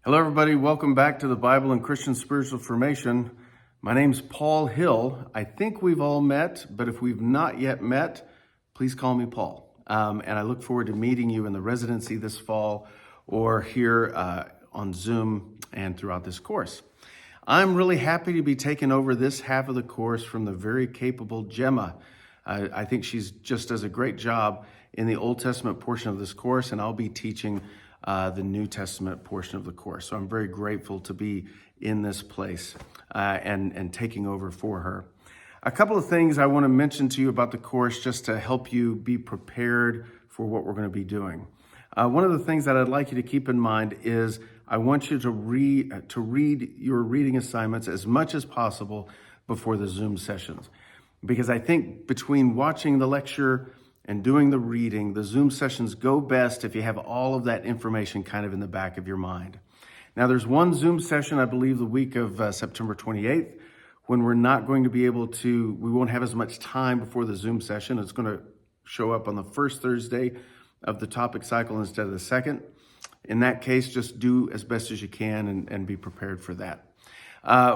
Hello, everybody. Welcome back to the Bible and Christian Spiritual Formation. My name's Paul Hill. I think we've all met, but if we've not yet met, please call me Paul. And I look forward to meeting you in the residency this fall or here on Zoom and throughout this course. I'm really happy to be taking over this half of the course from the very capable Gemma. I think she's just does a great job in the Old Testament portion of this course, and I'll be teaching the New Testament portion of the course. So I'm very grateful to be in this place and taking over for her. A couple of things I want to mention to you about the course just to help you be prepared for what we're going to be doing. One of the things that I'd like you to keep in mind is I want you to read your reading assignments as much as possible before the Zoom sessions. Because I think between watching the lecture and doing the reading, the Zoom sessions go best if you have all of that information kind of in the back of your mind. Now, there's one Zoom session, I believe, the week of September 28th, when we're not going to be able to, we won't have as much time before the Zoom session. It's going to show up on the first Thursday of the topic cycle instead of the second. In that case, just do as best as you can and be prepared for that.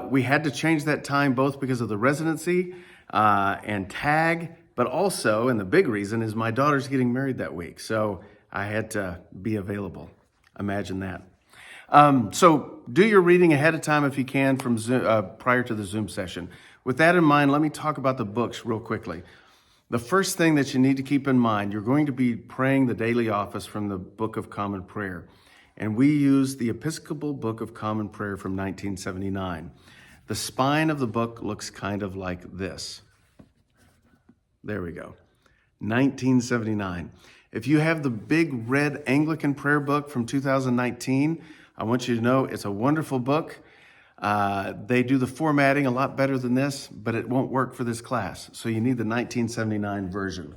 We had to change that time both because of the residency and tag, but also, and the big reason is my daughter's getting married that week. So I had to be available. Imagine that. So do your reading ahead of time if you can from Zoom, prior to the Zoom session. With that in mind, let me talk about the books real quickly. The first thing that you need to keep in mind, you're going to be praying the daily office from the Book of Common Prayer. And we use the Episcopal Book of Common Prayer from 1979. The spine of the book looks kind of like this. There we go. 1979. If you have the big red Anglican prayer book from 2019, I want you to know it's a wonderful book. They do the formatting a lot better than this, but it won't work for this class. So you need the 1979 version.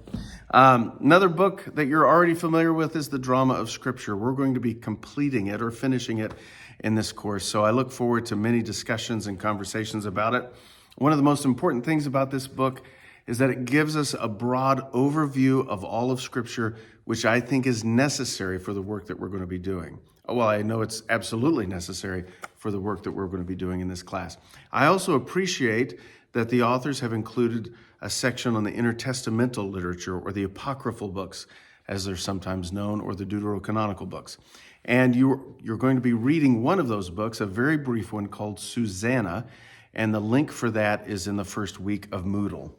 Another book that you're already familiar with is the Drama of Scripture. We're going to be completing it or finishing it in this course. So I look forward to many discussions and conversations about it. One of the most important things about this book is that it gives us a broad overview of all of Scripture, which I think is necessary for the work that we're going to be doing. Well, I know it's absolutely necessary for the work that we're going to be doing in this class. I also appreciate that the authors have included a section on the intertestamental literature, or the apocryphal books, as they're sometimes known, or the deuterocanonical books. And you're going to be reading one of those books, a very brief one called Susanna, and the link for that is in the first week of Moodle.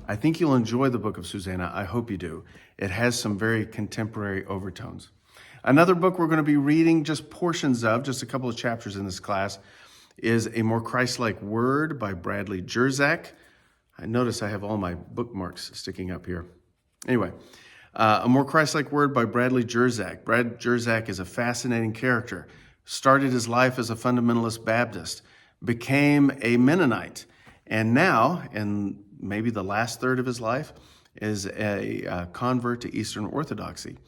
I think you'll enjoy the book of Susanna. I hope you do. It has some very contemporary overtones. Another book we're going to be reading just portions of, just a couple of chapters in this class, is A More Christ-Like Word by Bradley Jersak. I notice I have all my bookmarks sticking up here. Anyway, A More Christ-Like Word by Bradley Jersak. Brad Jersak is a fascinating character. Started his life as a fundamentalist Baptist, became a Mennonite, and now, in maybe the last third of his life, is a convert to Eastern Orthodoxy.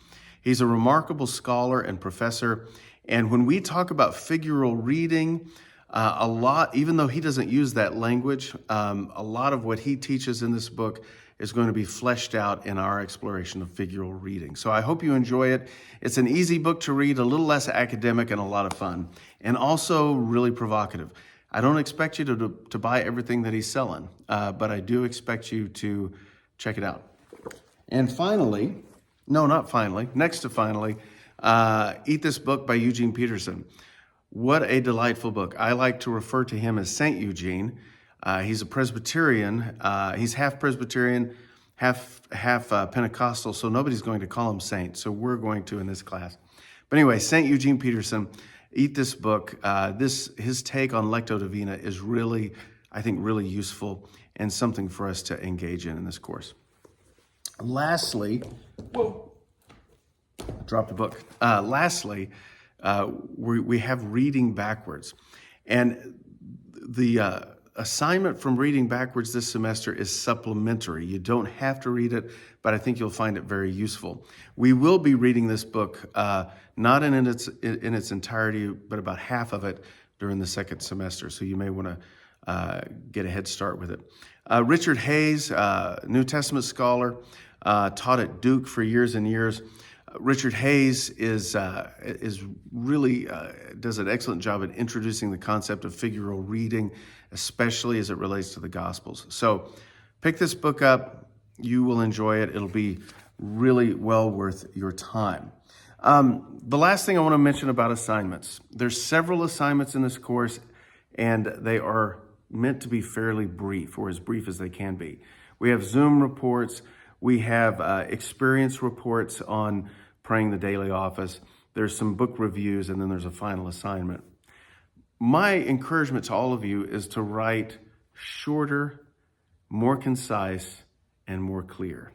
He's a remarkable scholar and professor. And when we talk about figural reading, a lot, even though he doesn't use that language, a lot of what he teaches in this book is going to be fleshed out in our exploration of figural reading. So I hope you enjoy it. It's an easy book to read, a little less academic and a lot of fun, and also really provocative. I don't expect you to buy everything that he's selling, but I do expect you to check it out. And finally, no, not finally, next to finally, Eat This Book by Eugene Peterson. What a delightful book. I like to refer to him as Saint Eugene. He's a Presbyterian. He's half Presbyterian, half Pentecostal, so nobody's going to call him Saint, so we're going to in this class. But anyway, Saint Eugene Peterson, Eat This Book. His take on Lectio Divina is really, I think, really useful and something for us to engage in this course. Lastly, dropped a book. Lastly, we have reading backwards. And the assignment from reading backwards this semester is supplementary. You don't have to read it, but I think you'll find it very useful. We will be reading this book, not in its entirety, but about half of it during the second semester. So you may want to get a head start with it. Richard Hayes, New Testament scholar, taught at Duke for years and years. Richard Hayes is really does an excellent job at introducing the concept of figural reading, especially as it relates to the Gospels. So pick this book up. You will enjoy it. It'll be really well worth your time. The last thing I want to mention about assignments. There's several assignments in this course, and they are meant to be fairly brief, or as brief as they can be. We have Zoom reports. We have experience reports on praying the daily office. There's some book reviews, and then there's a final assignment. My encouragement to all of you is to write shorter, more concise, and more clear.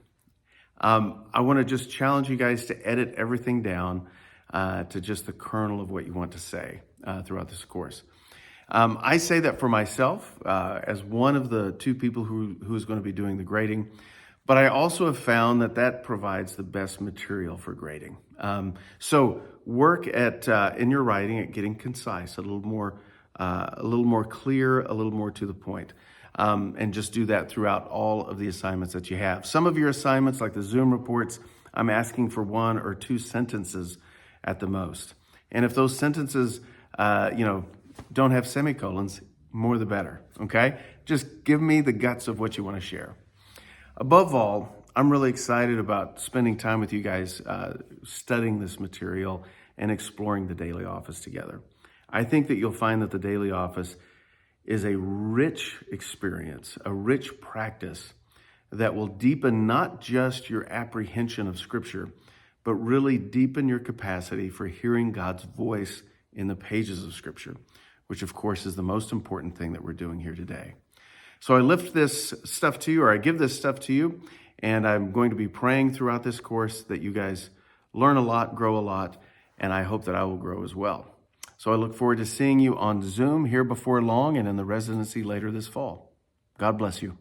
I want to just challenge you guys to edit everything down to just the kernel of what you want to say throughout this course. I say that for myself as one of the two people who is going to be doing the grading, but I also have found that provides the best material for grading. So work at in your writing at getting concise, a little more clear, a little more to the point. And just do that throughout all of the assignments that you have. Some of your assignments, like the Zoom reports, I'm asking for 1 or 2 sentences at the most. And if those sentences, don't have semicolons, more the better, okay? Just give me the guts of what you want to share. Above all, I'm really excited about spending time with you guys studying this material and exploring the daily office together. I think that you'll find that the daily office is a rich experience, a rich practice that will deepen not just your apprehension of Scripture, but really deepen your capacity for hearing God's voice in the pages of Scripture, which of course is the most important thing that we're doing here today. So I lift this stuff to you, or I give this stuff to you, and I'm going to be praying throughout this course that you guys learn a lot, grow a lot, and I hope that I will grow as well. So I look forward to seeing you on Zoom here before long and in the residency later this fall. God bless you.